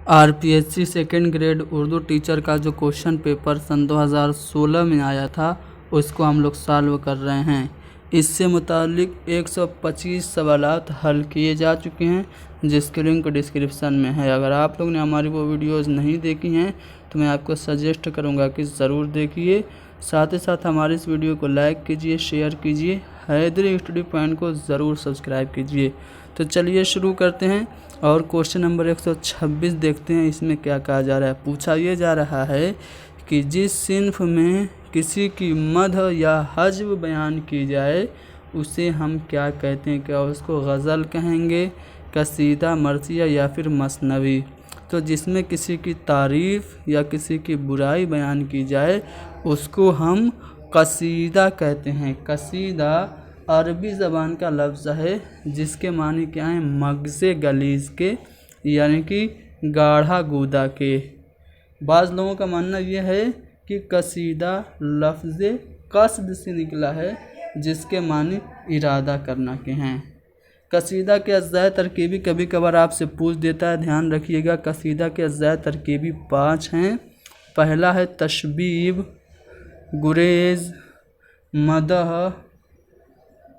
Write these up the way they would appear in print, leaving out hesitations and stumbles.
RPSC second grade Urdu teacher का जो question paper सन 2016 में आया था उसको हम लोग सॉल्व कर रहे हैं। इससे मुतालिक 125 सवालात हल किए जा चुके हैं जिसके लिंक डिस्क्रिप्शन में है। अगर आप लोग ने हमारी वो वीडियोज़ नहीं देखी हैं तो मैं आपको सजेस्ट करूँगा कि ज़रूर देखिए। साथ ही साथ हमारे इस वीडियो को लाइक कीजिए, शेयर कीजिए, हैदरी स्टडी पॉइंट को ज़रूर सब्सक्राइब कीजिए। तो चलिए शुरू करते हैं और क्वेश्चन नंबर 126 देखते हैं। इसमें क्या कहा जा रहा है। पूछा ये जा रहा है कि जिस सिन्फ में किसी की मदह या हज्व बयान की जाए उसे हम क्या कहते हैं। क्या उसको गज़ल कहेंगे, कसीदा, मरसिया या फिर मसनवी। तो जिसमें किसी की तारीफ़ या किसी की बुराई बयान की जाए उसको हम कसीदा कहते हैं। कसीदा अरबी ज़बान का लफ्ज़ है जिसके मानी क्या हैं, मगज़े गलीज़ के यानी कि गाढ़ा गूदा के। बाज़ लोगों का मानना यह है कि कसीदा लफ्ज़ कसद से निकला है जिसके मानी इरादा करना के हैं। कसीदा के अज़्ज़ाए तरकीबी कभी कभार आपसे पूछ देता है, ध्यान रखिएगा। कसीदा के अज़्ज़ाए तरकीबी 5 हैं। पहला है तशबीब, गुरेज़, मदह,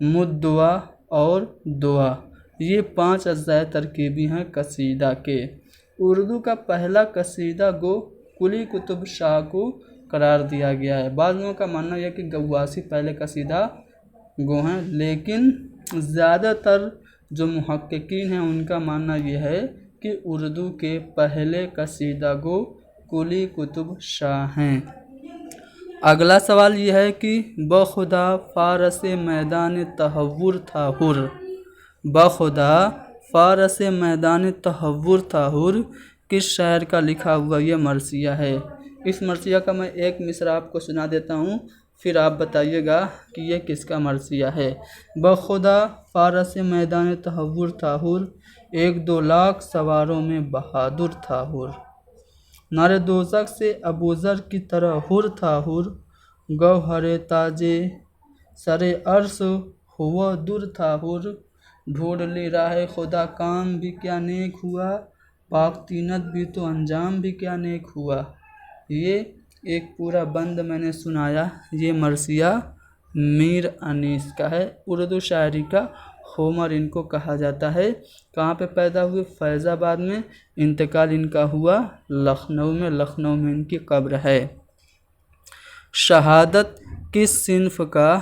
मुद्दवा और दुआ। ये 5 अज़्ज़ाए तरकीबी हैं कसीदा के। उर्दू का पहला कसीदा गो कुली कुतुब शाह को करार दिया गया है। बाद लोगों का मानना यह कि गव्वासी पहले कसीदा गो हैं, लेकिन ज़्यादातर जो मुहक्किकीन हैं उनका मानना यह है कि उर्दू के पहले कसीदा गो कुली कुतुब शाह हैं। अगला सवाल यह है कि बखुदा फ़ारस मैदान तहव्वुर था हुर। बखुदा फ़ारस मैदान तहव्वुर था हुर किस शायर का लिखा हुआ ये मरसिया है। इस मरसिया का मैं एक मिसरा आपको सुना देता हूँ, फिर आप बताइएगा कि ये किसका मरसिया है। बखुदा फ़ारस मैदान तहव्वुर था हुर, 1-2 लाख सवारों में बहादुर था हुर। नारे दोज़ख से अबूज़र की तरह हुर था हुर, गौहरे ताजे सरे अर्श हुआ दुर था हुर। ढूंढ ले राह खुदा काम भी क्या नेक हुआ, पाक तीनत भी तो अंजाम भी क्या नेक हुआ। ये एक पूरा बंद मैंने सुनाया। ये मरसिया मीर अनीस का है। उर्दू शायरी का होमर इनको कहा जाता है। कहाँ पे पैदा हुए? फैज़ाबाद में। इंतकाल इनका हुआ लखनऊ में। लखनऊ में इनकी कब्र है। शहादत किस सिन्फ का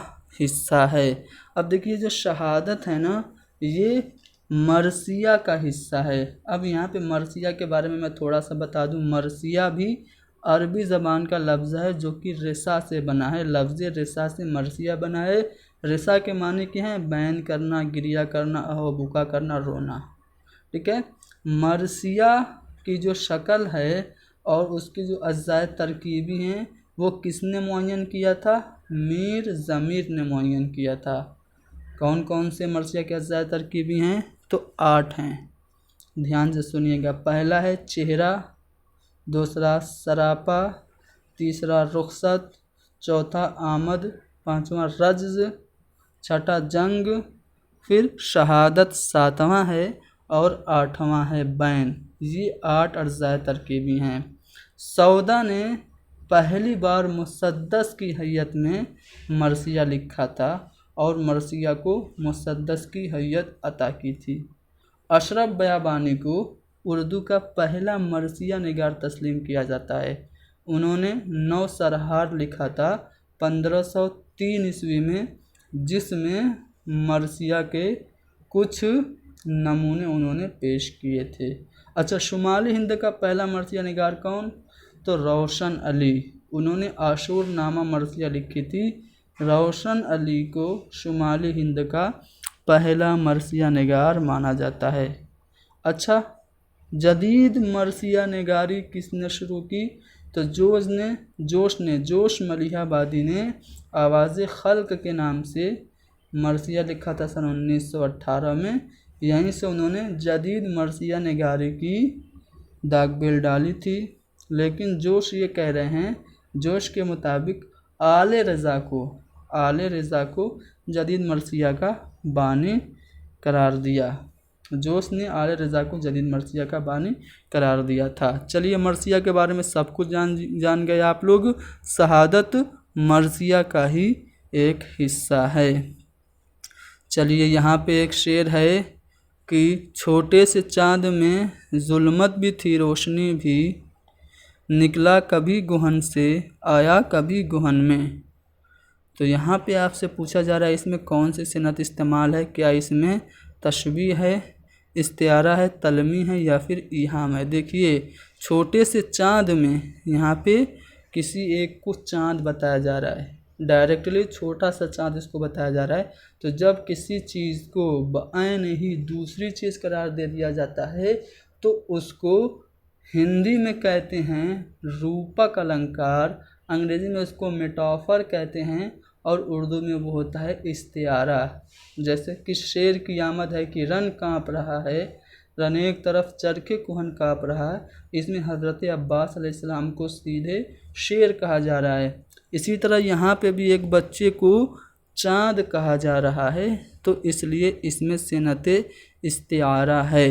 हिस्सा है? अब देखिए जो शहादत है ना, ये मरसिया का हिस्सा है। अब यहाँ पे मरसिया के बारे में मैं थोड़ा सा बता दूँ। मरसिया भी अरबी ज़बान का लफ्ज़ है जो कि रिसा से बना है। लफ्ज़ रिसा से मरसिया बना है। रिसा के माने क्या हैं? बैन करना, गिरिया करना, अहबुका करना, रोना। ठीक है। मरसिया की जो शक्ल है और उसकी जो अज़्ज़ाए तरकीबी हैं वो किसने मुअय्यन किया था? मीर ज़मीर ने मुअय्यन किया था। कौन कौन से मरसिया के अज़्ज़ाए तरकीबी हैं? तो 8 हैं। ध्यान से सुनिएगा। पहला है चेहरा, दूसरा सरापा, तीसरा रुखसत, चौथा आमद, पांचवा रज्ज़, छठा जंग, फिर शहादत 7वां है और 8वां है बैन। ये 8 अज़्ज़ाए तरकीबी हैं। सौदा ने पहली बार मुसद्दस की हैयत में मरसिया लिखा था और मरसिया को मुसद्दस की हैयत अता की थी। अशरफ बयाबानी को उर्दू का पहला मरसिया निगार तस्लीम किया जाता है। उन्होंने 9 सरहार लिखा था 1503 ईस्वी में, जिसमें मरसिया के कुछ नमूने उन्होंने पेश किए थे। अच्छा, शुमाली हिंद का पहला मरसिया निगार कौन? तो रोशन अली। उन्होंने आशूर नामा मरसिया लिखी थी। रोशन अली को शुमाली हिंद का पहला मरसिया निगार माना जाता है। अच्छा, जदीद मरसिया निगारी किसने शुरू की? तो जोश मलिहाबादी ने आवाज़ खल्क के नाम से मरसिया लिखा था सन 1918 में। यहीं से उन्होंने जदीद मरसिया निगारी की दागबेल डाली थी। लेकिन जोश ये कह रहे हैं, जोश के मुताबिक आले रज़ा को जदीद मरसिया का बानी करार दिया। जोश ने आले रज़ा को जदीद मरसिया का बानी करार दिया था। चलिए मरसिया के बारे में सब कुछ जान गए आप लोग। शहादत मरसिया का ही एक हिस्सा है। चलिए यहाँ पे एक शेर है कि छोटे से चाँद में जुल्मत भी थी रोशनी भी, निकला कभी गुहन से आया कभी गुहन में। तो यहाँ पे आपसे पूछा जा रहा है इसमें कौन सी सिनत इस्तेमाल है, क्या इसमें तशबीह है, इस्तिआरा है, तलमी है या फिर ईहाम है। देखिए छोटे से चाँद में यहाँ पे किसी एक को चाँद बताया जा रहा है, डायरेक्टली छोटा सा चाँद इसको बताया जा रहा है। तो जब किसी चीज़ को बआन ही दूसरी चीज़ करार दे दिया जाता है तो उसको हिंदी में कहते हैं रूपक अलंकार, अंग्रेज़ी में उसको मेटाफर कहते हैं और उर्दू में वो होता है इस्तिआरा। जैसे कि शेर की आमद है कि रन काँप रहा है, रन एक तरफ चरखे कुहन काँप रहा है, इसमें हज़रत अब्बास अलैहिस्सलाम को सीधे शेर कहा जा रहा है। इसी तरह यहाँ पे भी एक बच्चे को चाँद कहा जा रहा है, तो इसलिए इसमें सिनत इस्तिआरा है।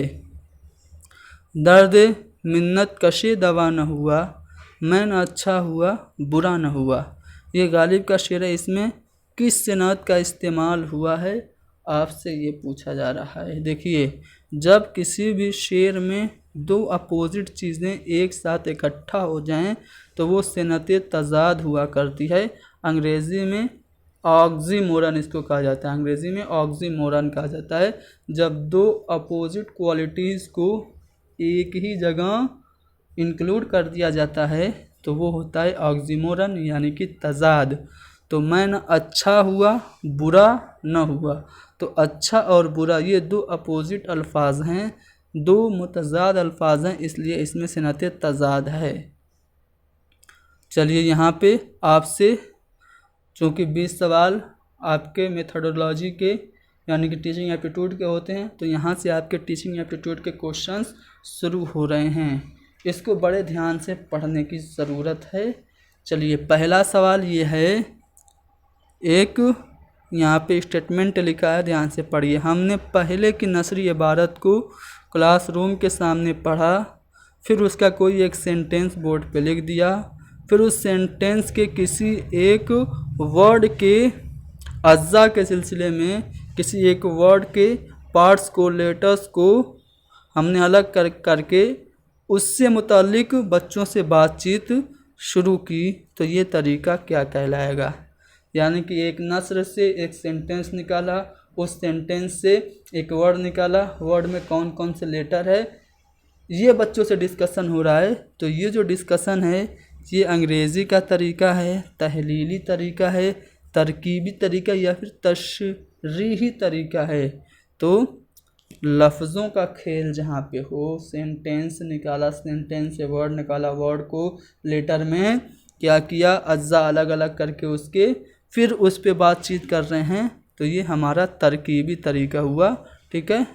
दर्द मिन्नत कशे दवा न हुआ, मैं न अच्छा हुआ बुरा न हुआ। ये गालिब का शेर है, इसमें किस सिनत का इस्तेमाल हुआ है आपसे ये पूछा जा रहा है। देखिए जब किसी भी शेर में दो अपोजिट चीज़ें एक साथ इकट्ठा हो जाएं तो वो सिनत तज़ाद हुआ करती है। अंग्रेज़ी में ऑक्सीमोरन इसको कहा जाता है, अंग्रेज़ी में ऑक्सीमोरन कहा जाता है। जब दो अपोजिट क्वालिटीज़ को एक ही जगह इंक्लूड कर दिया जाता है तो वो होता है ऑक्सीमोरन यानी कि तज़ाद। तो मैं न अच्छा हुआ बुरा न हुआ, तो अच्छा और बुरा ये दो अपोजिट अल्फाज हैं, दो मुतज़ाद अल्फाज हैं, इसलिए इसमें सिनत तज़ाद है। चलिए यहाँ पे आपसे चूँकि 20 सवाल आपके मेथडोलॉजी के यानी कि टीचिंग एप्टीट्यूड के होते हैं, तो यहाँ से आपके टीचिंग एप्टीट्यूड के क्वेश्चंस शुरू हो रहे हैं। इसको बड़े ध्यान से पढ़ने की ज़रूरत है। चलिए पहला सवाल ये है, एक यहाँ पे स्टेटमेंट लिखा है, ध्यान से पढ़िए। हमने पहले की नसरी इबारत को क्लासरूम के सामने पढ़ा, फिर उसका कोई एक सेंटेंस बोर्ड पे लिख दिया, फिर उस सेंटेंस के किसी एक वर्ड के अज्जा के सिलसिले में किसी एक वर्ड के पार्ट्स को, लेटर्स को हमने अलग करके उससे मुताल्लिक बच्चों से बातचीत शुरू की, तो ये तरीका क्या कहलाएगा। यानी कि एक नस्र से एक सेंटेंस निकाला, उस सेंटेंस से एक वर्ड निकाला, वर्ड में कौन कौन से लेटर है, ये बच्चों से डिस्कशन हो रहा है। तो ये जो डिस्कशन है ये अंग्रेज़ी का तरीका है, तहलीली तरीका है, तरकीबी तरीका या फिर तशरीही तरीका है। तो लफ्ज़ों का खेल जहाँ पे हो, सेंटेंस निकाला, सेंटेंस से वर्ड निकाला, वर्ड को लेटर में क्या किया, अज्जा अलग अलग करके उसके फिर उस पे बातचीत कर रहे हैं, तो ये हमारा तरकीबी तरीका हुआ। ठीक है,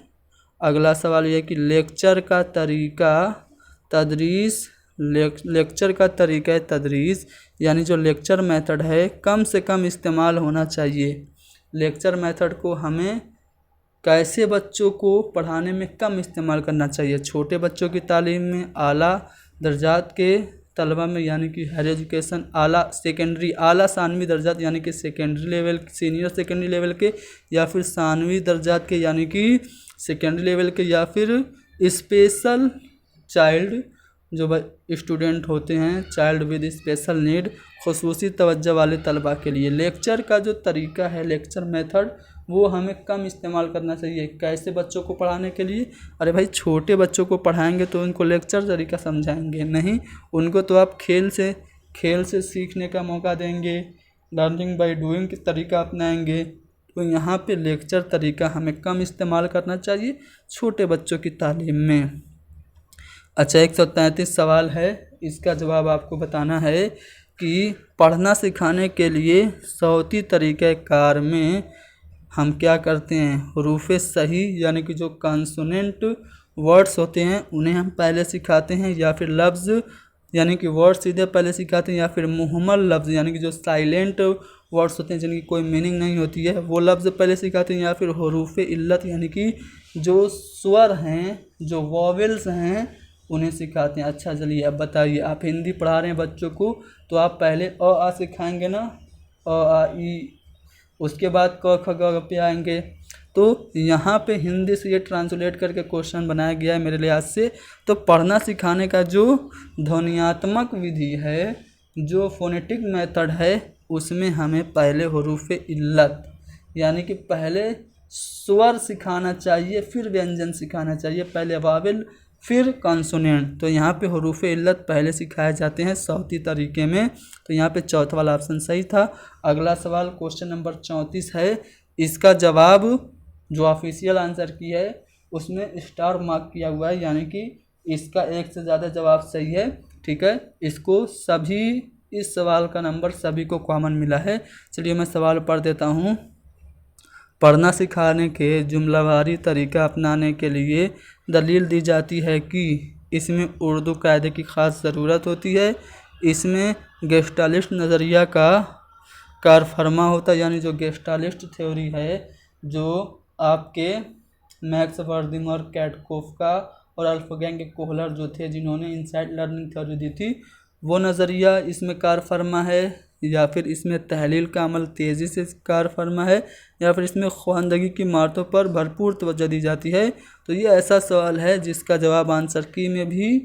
अगला सवाल ये कि लेक्चर का तरीका तदरीस, लेक्चर का तरीका है तदरीस, यानी जो लेक्चर मेथड है कम से कम इस्तेमाल होना चाहिए। लेक्चर मेथड को हमें कैसे बच्चों को पढ़ाने में कम इस्तेमाल करना चाहिए। छोटे बच्चों की तालीम में, आला दर्जात के तलबा में यानी कि हायर एजुकेशन, आला सेकेंडरी, आला सानवी दर्जात यानी कि secondary level, senior secondary level के, या फिर सानवी दर्जात के यानी कि सेकेंडरी लेवल के, या फिर स्पेशल चाइल्ड जो स्टूडेंट होते हैं, चाइल्ड विद स्पेशल नीड, खुसूसी तवज्जो वाले तलबा के लिए लेक्चर का जो तरीका है, लेक्चर मेथड, वो हमें कम इस्तेमाल करना चाहिए। कैसे बच्चों को पढ़ाने के लिए, अरे भाई छोटे बच्चों को पढ़ाएंगे तो उनको लेक्चर तरीका समझाएंगे नहीं, उनको तो आप खेल से सीखने का मौका देंगे, लर्निंग बाय डूइंग की तरीका अपनाएंगे। तो यहाँ पे लेक्चर तरीका हमें कम इस्तेमाल करना चाहिए छोटे बच्चों की तालीम में। अच्छा 133 सवाल है, इसका जवाब आपको बताना है कि पढ़ना सिखाने के लिए सौती तरीक़ाकार में हम क्या करते हैं, हुरूफ़े सही यानी कि जो कॉन्सोनेंट वर्ड्स होते हैं उन्हें हम पहले सिखाते हैं, या फिर लफ्ज़ यानी कि वर्ड सीधे पहले सिखाते हैं, या फिर मुहम्मल लफ्ज़ यानी कि जो साइलेंट वर्ड्स होते हैं जिनकी कोई मीनिंग नहीं होती है वो लफ्ज़ पहले सिखाते हैं, या फिर हुरूफ़े इल्लत यानी कि जो स्वर हैं, जो वॉवेल्स हैं, उन्हें सिखाते हैं। अच्छा चलिए अब बताइए, आप हिंदी पढ़ा रहे हैं बच्चों को तो आप पहले अ आ सिखाएंगे ना, अ आ ई, उसके बाद क ख ग घ पे आएंगे। तो यहाँ पे हिंदी से ये ट्रांसलेट करके क्वेश्चन बनाया गया है मेरे लिहाज से। तो पढ़ना सिखाने का जो ध्वनियात्मक विधि है, जो फोनेटिक मेथड है, उसमें हमें पहले हरूफ इल्लत यानी कि पहले स्वर सिखाना चाहिए, फिर व्यंजन सिखाना चाहिए। पहले वावेल फिर कॉन्सोनेंट। तो यहाँ पे हरूफ इल्लत पहले सिखाए जाते हैं सौती तरीके में। तो यहाँ पे चौथा वाला ऑप्शन सही था। अगला सवाल क्वेश्चन नंबर 34 है। इसका जवाब जो ऑफिशियल आंसर की है उसमें स्टार मार्क किया हुआ है, यानी कि इसका एक से ज़्यादा जवाब सही है। ठीक है, इसको सभी, इस सवाल का नंबर सभी को कॉमन मिला है। चलिए मैं सवाल पढ़ देता हूँ। पढ़ना सिखाने के जुमलावारी तरीका अपनाने के लिए दलील दी जाती है कि इसमें उर्दू कायदे की ख़ास ज़रूरत होती है, इसमें गेस्टालिस्ट नज़रिया का कारफरमा होता है, यानी जो गेस्टालिस्ट थ्योरी है, जो आपके मैक्स वर्दिमर, कैटकोफ्का और अल्फगैंग कोहलर जो थे जिन्होंने इनसाइड लर्निंग थ्योरी दी थी, वो नज़रिया इसमें कारफरमा है, या फिर इसमें तहलील का अमल तेज़ी से कारफरमा है, या फिर इसमें ख्वानदगी की मारतों पर भरपूर तवज्जो दी जाती है। तो ये ऐसा सवाल है जिसका जवाब आंसर की में भी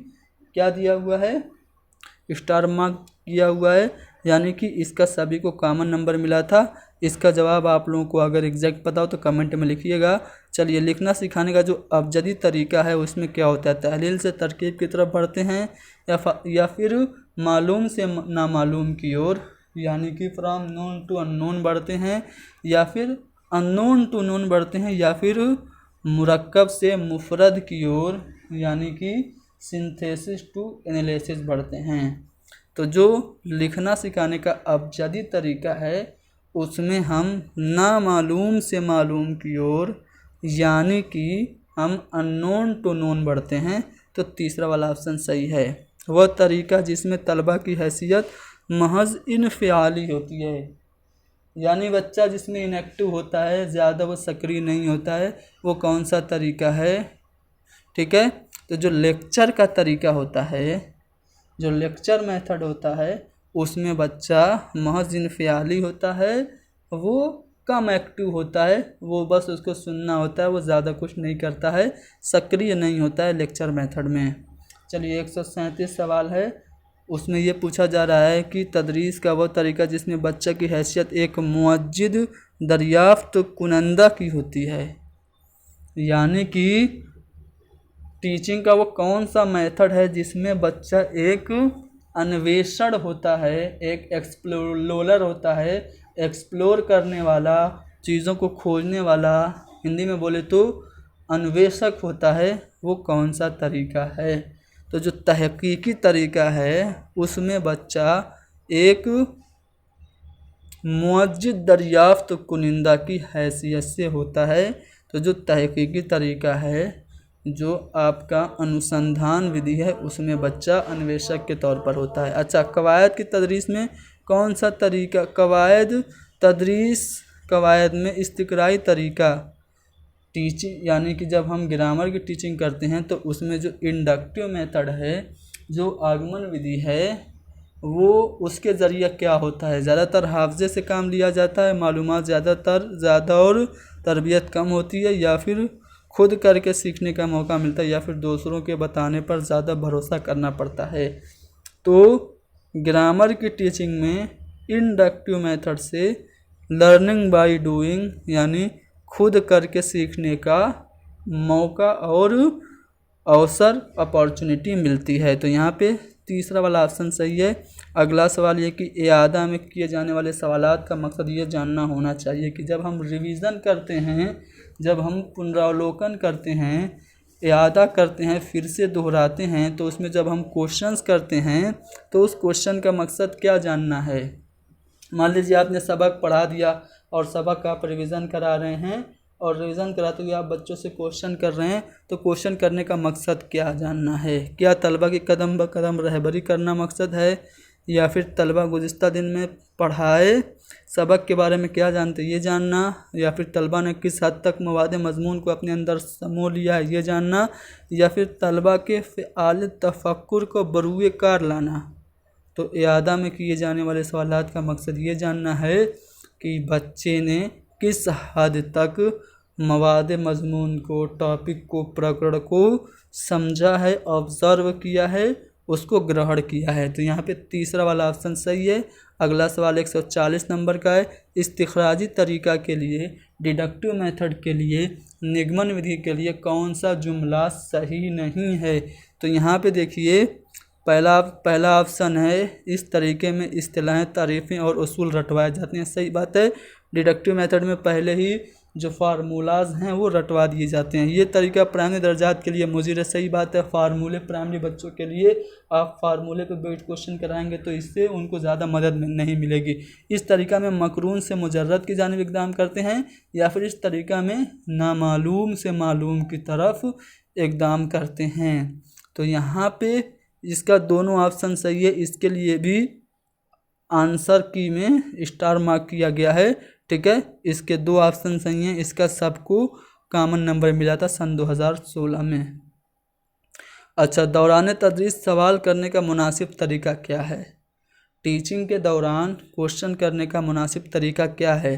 क्या दिया हुआ है, स्टार मार्क किया हुआ है, यानी कि इसका सभी को कॉमन नंबर मिला था। इसका जवाब आप लोगों को अगर एग्जैक्ट पता हो तो कमेंट में लिखिएगा। चलिए, लिखना सिखाने का जो अबजदी तरीका है उसमें क्या होता है, तहलील से तरकीब की तरफ बढ़ते हैं, या फिर मालूम से नामालूम की ओर, यानी कि फ्रॉम नोन टू अननोन बढ़ते हैं, या फिर अननोन टू नोन बढ़ते हैं, या फिर मुरक्कब से मुफरद की ओर, यानी कि सिंथेसिस टू एनालिसिस बढ़ते हैं। तो जो लिखना सिखाने का अबजदी तरीका है उसमें हम नामालूम से मालूम की ओर, यानी कि हम अननोन टू नोन बढ़ते हैं। तो तीसरा वाला ऑप्शन सही है। वह तरीका जिसमें तलबा की हैसियत महज इनफ़ियाली होती है, यानी बच्चा जिसमें इनएक्टिव होता है, ज़्यादा वो सक्रिय नहीं होता है, वो कौन सा तरीका है। ठीक है, तो जो लेक्चर का तरीका होता है, जो लेक्चर मेथड होता है, उसमें बच्चा महज इनफ़ियाली होता है, वो कम एक्टिव होता है, वो बस उसको सुनना होता है, वो ज़्यादा कुछ नहीं करता है, सक्रिय नहीं होता है लेक्चर मेथड में। चलिए 137 सवाल है, उसमें ये पूछा जा रहा है कि तदरीस का वो तरीका जिसमें बच्चा की हैसियत एक मुअज्जिद दरियाफ्त कुनंदा की होती है, यानी कि टीचिंग का वो कौन सा मेथड है जिसमें बच्चा एक अन्वेषण होता है, एक एक्सप्लोरर होता है, एक्सप्लोर करने वाला, चीज़ों को खोजने वाला, हिंदी में बोले तो अन्वेषक होता है, वो कौन सा तरीका है। तो जो तहकीकी तरीका है उसमें बच्चा एक मुअज्जिद दरियाफ्त कुनिंदा की हैसियत से होता है। तो जो तहकीकी तरीका है, जो आपका अनुसंधान विधि है, उसमें बच्चा अन्वेषक के तौर पर होता है। अच्छा, कवायद की तदरीस में कौन सा तरीका, कवायद में इस्तिक़राई तरीका टीचिंग, यानी कि जब हम ग्रामर की टीचिंग करते हैं तो उसमें जो इंडक्टिव मेथड है, जो आगमन विधि है, वो उसके ज़रिए क्या होता है, ज़्यादातर हाफ़ज़े से काम लिया जाता है, मालूमात ज़्यादा और तरबियत कम होती है, या फिर खुद करके सीखने का मौका मिलता है, या फिर दूसरों के बताने पर ज़्यादा भरोसा करना पड़ता है। तो ग्रामर की टीचिंग में इंडक्टिव मेथड से लर्निंग बाय डूइंग, यानी खुद करके सीखने का मौका और अवसर, अपॉर्चुनिटी मिलती है। तो यहाँ पे तीसरा वाला ऑप्शन सही है। अगला सवाल ये कि इआदा में किए जाने वाले सवालात का मकसद ये जानना होना चाहिए कि जब हम रिवीजन करते हैं, जब हम पुनरावलोकन करते हैं, इआदा करते हैं, फिर से दोहराते हैं, तो उसमें जब हम क्वेश्चंस करते हैं तो उस क्वेश्चन का मकसद क्या जानना है। मान लीजिए आपने सबक पढ़ा दिया और सबक आप रिवीजन करा रहे हैं, और रिवीजन कराते हुए आप बच्चों से क्वेश्चन कर रहे हैं, तो क्वेश्चन करने का मकसद क्या जानना है। क्या तलबा की कदम ब कदम रहबरी करना मकसद है, या फिर तलबा गुज़िश्ता दिन में पढ़ाए सबक के बारे में क्या जानते ये जानना, या फिर तलबा ने किस हद तक मवाद मज़मून को अपने अंदर समो लिया है ये जानना, या फिर तलबा के फ़िआल तफ़क्कुर को बरूए कार लाना। तो इआदा में किए जाने वाले सवालात का मकसद ये जानना है कि बच्चे ने किस हद तक मवाद मज़मून को, टॉपिक को, प्रकरण को समझा है, ऑब्ज़र्व किया है, उसको ग्रहण किया है। तो यहाँ पे तीसरा वाला ऑप्शन सही है। अगला सवाल 140 नंबर का है। इस्तिखराजी तरीका के लिए, डिडक्टिव मेथड के लिए, निगमन विधि के लिए कौन सा जुमला सही नहीं है। तो यहाँ पे देखिए पहला ऑप्शन है, इस तरीके में इस्तिलाहें, तारीफ़ें और उसूल रटवाए जाते हैं। सही बात है। डिडक्टिव मेथड में पहले ही जो फार्मूलाज हैं वो रटवा दिए जाते हैं। ये तरीका प्राइमरी दर्जात के लिए मुज़ीर है। सही बात है। फार्मूले प्राइमरी बच्चों के लिए आप फार्मूले पे बेस्ड क्वेश्चन कराएंगे तो इससे उनको ज़्यादा मदद नहीं मिलेगी। इस तरीका में मकरून से मुजर्रद की जानिब इक़दाम करते हैं, या फिर इस तरीका में नामालूम से मालूम की तरफ इक़दाम करते हैं। तो यहाँ पे इसका दोनों ऑप्शन सही है। इसके लिए भी आंसर की में स्टार मार्क किया गया है। ठीक है, इसके 2 ऑप्शन सही हैं। इसका सबको कॉमन नंबर मिला था सन 2016 में। अच्छा, दौरान तदरीस सवाल करने का मुनासिब तरीका क्या है। टीचिंग के दौरान क्वेश्चन करने का मुनासिब तरीका क्या है।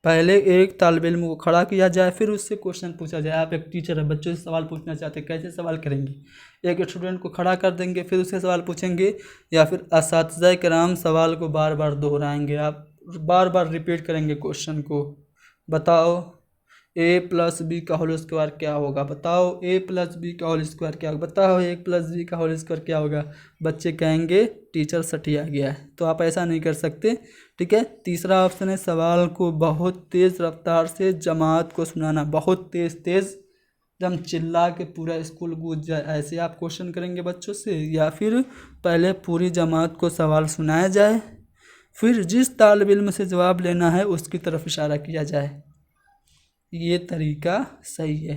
पहले एक तालिब इल्म को खड़ा किया जाए, फिर उससे क्वेश्चन पूछा जाए। आप एक टीचर है, बच्चों से सवाल पूछना चाहते हैं, कैसे सवाल करेंगे। एक स्टूडेंट को खड़ा कर देंगे, फिर उससे सवाल पूछेंगे, या फिर असातिज़ा किराम सवाल को बार बार दोहराएंगे। आप बार बार रिपीट करेंगे क्वेश्चन को। बताओ a+b का होल स्क्वायर क्या होगा, बताओ a+b का होल स्क्वायर क्या होगा, बताओ a+b का होल स्क्वायर क्या होगा। बच्चे कहेंगे टीचर सटिया गया है। तो आप ऐसा नहीं कर सकते। ठीक है। तीसरा ऑप्शन है, सवाल को बहुत तेज़ रफ्तार से जमात को सुनाना। बहुत तेज़ एकदम चिल्ला के पूरा स्कूल गूंज जाए, ऐसे आप क्वेश्चन करेंगे बच्चों से। या फिर पहले पूरी जमात को सवाल सुनाया जाए, फिर जिस तालिब इल्म से जवाब लेना है उसकी तरफ इशारा किया जाए। ये तरीका सही है।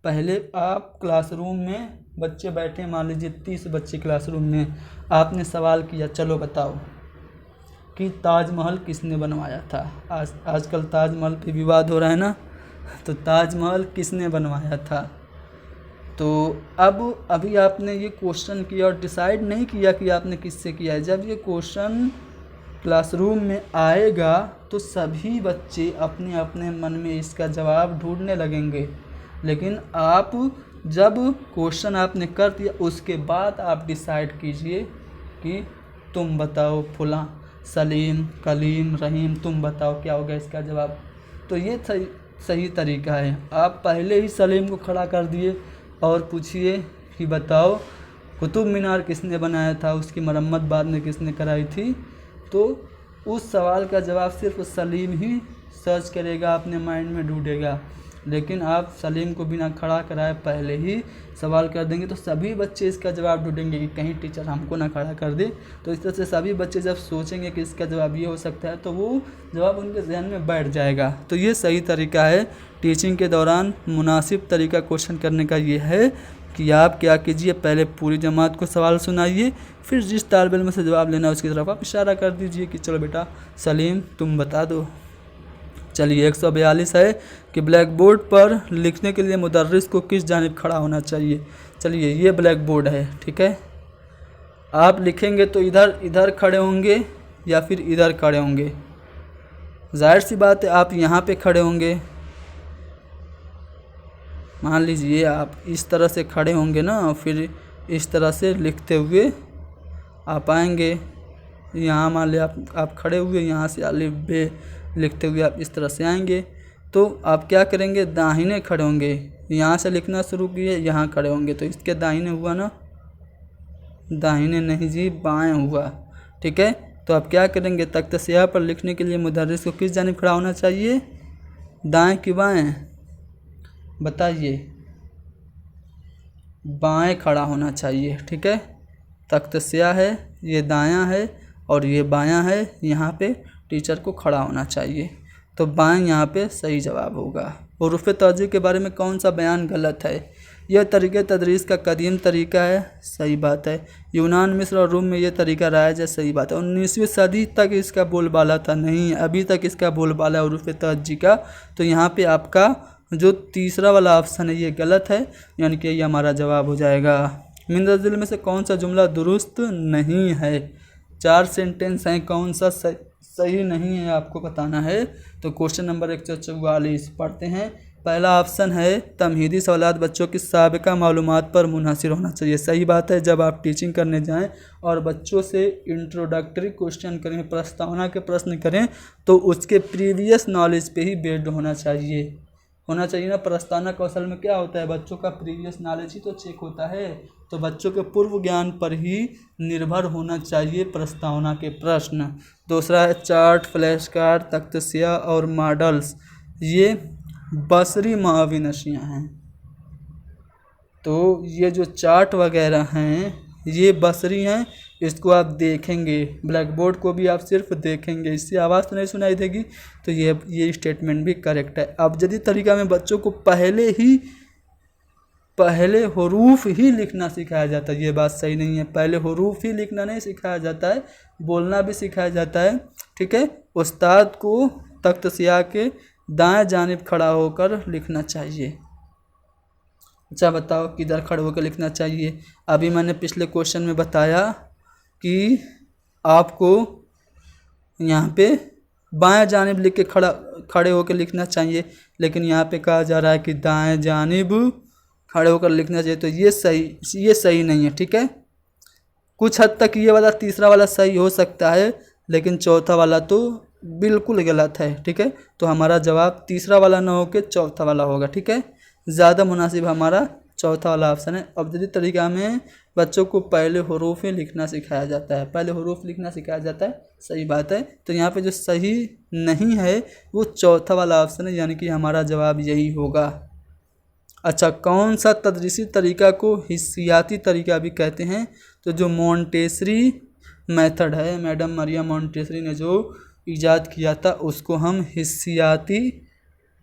पहले आप क्लासरूम में बच्चे बैठे, मान लीजिए 30 बच्चे क्लासरूम में, आपने सवाल किया, चलो बताओ कि ताजमहल किसने बनवाया था। आजकल ताजमहल पे विवाद हो रहा है ना, तो ताजमहल किसने बनवाया था। तो अभी आपने ये क्वेश्चन किया और डिसाइड नहीं किया कि आपने किससे किया है। जब ये क्वेश्चन क्लासरूम में आएगा तो सभी बच्चे अपने अपने मन में इसका जवाब ढूंढने लगेंगे। लेकिन आप जब क्वेश्चन आपने कर दिया, उसके बाद आप डिसाइड कीजिए कि तुम बताओ फुला, सलीम, कलीम, रहीम, तुम बताओ क्या होगा इसका जवाब। तो ये सही तरीका है। आप पहले ही सलीम को खड़ा कर दिए और पूछिए कि बताओ कुतुब मीनार किसने बनाया था, उसकी मरम्मत बाद में किसने कराई थी। तो उस सवाल का जवाब सिर्फ सलीम ही सर्च करेगा, अपने माइंड में ढूंढेगा। लेकिन आप सलीम को बिना खड़ा कराए पहले ही सवाल कर देंगे तो सभी बच्चे इसका जवाब ढूंढेंगे कि कहीं टीचर हमको ना खड़ा कर दे। तो इस तरह से सभी बच्चे जब सोचेंगे कि इसका जवाब ये हो सकता है तो वो जवाब उनके जहन में बैठ जाएगा। तो ये सही तरीका है। टीचिंग के दौरान मुनासिब तरीका क्वेश्चन करने का ये है कि आप क्या कीजिए, पहले पूरी जमात को सवाल सुनाइए, फिर जिस तालिब इल्म से जवाब लेना है उसकी तरफ आप इशारा कर दीजिए कि चलो बेटा सलीम तुम बता दो। चलिए 142 है कि ब्लैक बोर्ड पर लिखने के लिए मुदर्रिस को किस जानिब खड़ा होना चाहिए। चलिए ये ब्लैक बोर्ड है, ठीक है। आप लिखेंगे तो इधर खड़े होंगे या फिर इधर खड़े होंगे। जाहिर सी बात है आप यहाँ पे खड़े होंगे। मान लीजिए आप इस तरह से खड़े होंगे ना, फिर इस तरह से लिखते हुए आप आएंगे। यहाँ मान लिया आप खड़े हुए, यहाँ से अलिफ बे लिखते हुए आप इस तरह से आएंगे। तो आप क्या करेंगे, दाहिने खड़े होंगे। यहाँ से लिखना शुरू किए, यहाँ खड़े होंगे तो इसके दाहिने हुआ ना, दाहिने नहीं जी बाएं हुआ, ठीक है। तो आप क्या करेंगे, तख्त स्याह पर लिखने के लिए मुदर्रिस को किस जानिब खड़ा होना चाहिए, दाएं कि बाएं, बताइए। बाएं खड़ा होना चाहिए, ठीक है। तख्त स्याह है, ये दायां है और ये बायां है, यहाँ पे टीचर को खड़ा होना चाहिए। तो बाएं यहाँ पे सही जवाब होगा। हुरूफ़ तर्जीह के बारे में कौन सा बयान गलत है। यह तरीक़े तदरीस का कदीम तरीका है, सही बात है। यूनान, मिस्र और रोम में यह तरीका राइज है, सही बात है। 19वीं सदी तक इसका बोलबाला था, नहीं अभी तक इसका बोलबाला हुरूफ तहज्जी का। तो यहाँ पे आपका जो तीसरा वाला ऑप्शन है ये गलत है, यानी कि ये हमारा जवाब हो जाएगा। मिंदरजिल में से कौन सा जुमला दुरुस्त नहीं है? 4 सेंटेंस हैं, कौन सा सही नहीं है आपको बताना है। तो क्वेश्चन नंबर 144 पढ़ते हैं। पहला ऑप्शन है तमहीदी सवालात बच्चों की साबिका मालूमात पर मुनहसर होना चाहिए, सही बात है। जब आप टीचिंग करने जाएं और बच्चों से इंट्रोडक्टरी क्वेश्चन करें, प्रस्तावना के प्रश्न करें, तो उसके प्रीवियस नॉलेज पे ही बेस्ड होना चाहिए ना। प्रस्तावना कौशल में क्या होता है, बच्चों का प्रीवियस नॉलेज ही तो चेक होता है। तो बच्चों के पूर्व ज्ञान पर ही निर्भर होना चाहिए प्रस्तावना के प्रश्न। दूसरा है चार्ट, फ्लैश कार्ड, तख्तसिया और मॉडल्स, ये बसरी माविन अशिया हैं। तो ये जो चार्ट वगैरह हैं ये बसरी हैं, इसको आप देखेंगे, ब्लैक बोर्ड को भी आप सिर्फ देखेंगे, इससे आवाज़ तो नहीं सुनाई देगी। तो ये स्टेटमेंट भी करेक्ट है। अबजदी तरीका में बच्चों को पहले हुरूफ ही लिखना सिखाया जाता है, ये बात सही नहीं है। पहले हुरूफ ही लिखना नहीं सिखाया जाता है, बोलना भी सिखाया जाता है, ठीक है। उस्ताद को तख्त सिया के दाएं जानिब खड़ा होकर लिखना चाहिए। अच्छा बताओ किधर खड़े होकर लिखना चाहिए? अभी मैंने पिछले क्वेश्चन में बताया कि आपको यहाँ पे बाएं जानिब लिख के खड़े होकर लिखना चाहिए, लेकिन यहाँ पे कहा जा रहा है कि दाएं जानिब खड़े होकर लिखना चाहिए। तो ये सही नहीं है, ठीक है। कुछ हद तक ये वाला तीसरा वाला सही हो सकता है, लेकिन चौथा वाला तो बिल्कुल गलत है, ठीक है। तो हमारा जवाब तीसरा वाला ना होकर चौथा वाला होगा, ठीक है। ज़्यादा मुनासिब हमारा चौथा वाला ऑप्शन है। अबजदी तरीका में बच्चों को पहले हुरूफ ही लिखना सिखाया जाता है, पहले हुरूफ लिखना सिखाया जाता है, सही बात है। तो यहाँ पे जो सही नहीं है वो चौथा वाला ऑप्शन है, यानी कि हमारा जवाब यही होगा। अच्छा, कौन सा तदरीसी तरीका को हिस्सियाती तरीका भी कहते हैं? तो जो मॉन्टेसरी मेथड है, मैडम मरियम मॉन्टेसरी ने जो ईजाद किया था, उसको हम हिस्सियाती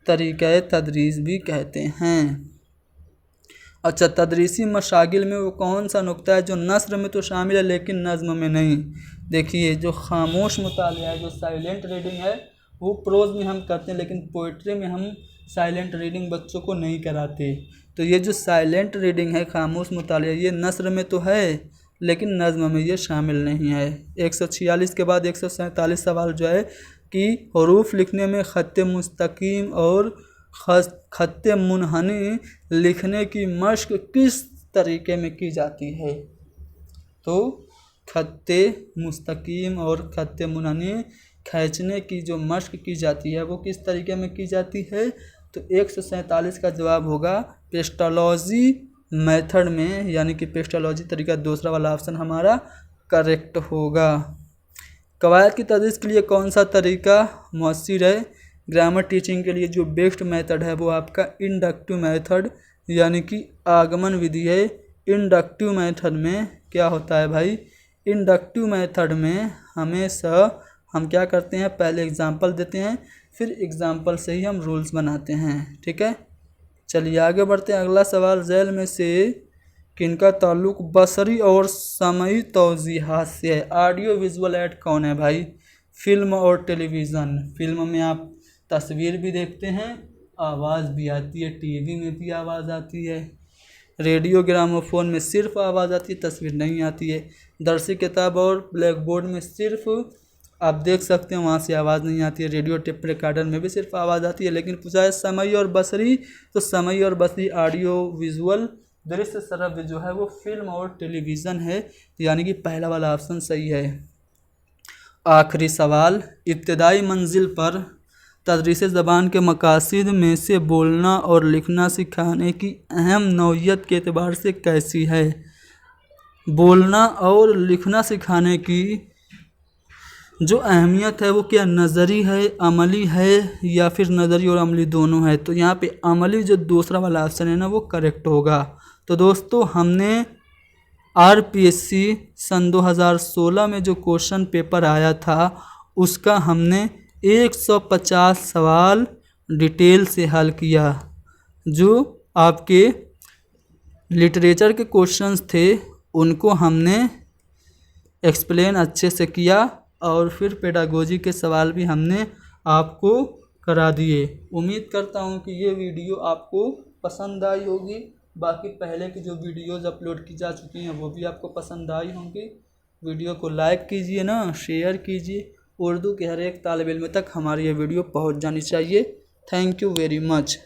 तरीक़ा तदरीस भी कहते हैं। अच्छा, तदरीसी मशागिल में वो कौन सा नुक्ता है जो नस्र में तो शामिल है लेकिन नज़्म में नहीं? देखिए, जो खामोश मुतालिया है, जो साइलेंट रीडिंग है, वो प्रोज में हम करते हैं, लेकिन पोइट्री में हम साइलेंट रीडिंग बच्चों को नहीं कराते। तो ये जो साइलेंट रीडिंग है, खामोश मुतालिया, ये नस्र में तो है लेकिन नज़्म में ये शामिल नहीं है। 146 के बाद 147 सवाल जो है कि हुरूफ लिखने में ख़त्ते मुस्तकीम और ख़त्ते मुनहनी लिखने की मश्क किस तरीके में की जाती है? तो ख़त्ते मुस्तकीम और ख़त्ते मुनहनी खींचने की जो मश्क की जाती है वो किस तरीके में की जाती है? तो 147 का जवाब होगा पेस्टोलॉजी मेथड में, यानी कि पेस्टोलॉजी तरीका, दूसरा वाला ऑप्शन हमारा करेक्ट होगा। कवायद की तदरीस के लिए कौन सा तरीका मौसर है? ग्रामर टीचिंग के लिए जो बेस्ट मेथड है वो आपका इंडक्टिव मेथड, यानी कि आगमन विधि है। इंडक्टिव मेथड में क्या होता है भाई? इंडक्टिव मेथड में हमेशा हम क्या करते हैं, पहले एग्जाम्पल देते हैं, फिर एग्जाम्पल से ही हम रूल्स बनाते हैं, ठीक है। चलिए आगे बढ़ते हैं। अगला सवाल, झैल में से किनका ताल्लुक बसरी और समई तौजीहात से है? ऑडियो विजुअल ऐड कौन है भाई? फिल्म और टेलीविज़न। फिल्म में आप तस्वीर भी देखते हैं, आवाज़ भी आती है, टीवी में भी आवाज़ आती है, रेडियो ग्रामोफोन में सिर्फ आवाज़ आती है, तस्वीर नहीं आती है। दरसी किताब और ब्लैक बोर्ड में सिर्फ आप देख सकते हैं, वहाँ से आवाज़ नहीं आती है। रेडियो टेप रिकॉर्डर में भी सिर्फ आवाज़ आती है। लेकिन पूछा है समई और बसरी, तो समई और बसरी ऑडियो विजुअल दृश्य श्रव्य जो है वो फिल्म और टेलीविज़न है, यानी कि पहला वाला ऑप्शन सही है। आखिरी सवाल, इब्तदाई मंजिल पर तदरीस ज़बान के मकासद में से बोलना और लिखना सिखाने की अहम नौइयत के एतबार से कैसी है? बोलना और लिखना सिखाने की जो अहमियत है वो क्या नज़री है, अमली है, या फिर नज़री और अमली दोनों है? तो यहाँ पे अमली जो दूसरा वाला ऑप्शन है ना वो करेक्ट होगा। तो दोस्तों, हमने RPSC सन 2016 में जो क्वेश्चन पेपर आया था उसका हमने 150 सवाल डिटेल से हल किया, जो आपके लिटरेचर के क्वेश्चंस थे उनको हमने एक्सप्लेन अच्छे से किया और फिर पेडागोजी के सवाल भी हमने आपको करा दिए। उम्मीद करता हूँ कि ये वीडियो आपको पसंद आई होगी। बाकी पहले की जो वीडियोज़ अपलोड की जा चुकी हैं वो भी आपको पसंद आई होंगी। वीडियो को लाइक कीजिए ना, शेयर कीजिए। उर्दू के हर एक तालिब इल्म तक हमारी ये वीडियो पहुंच जानी चाहिए। Thank you very much.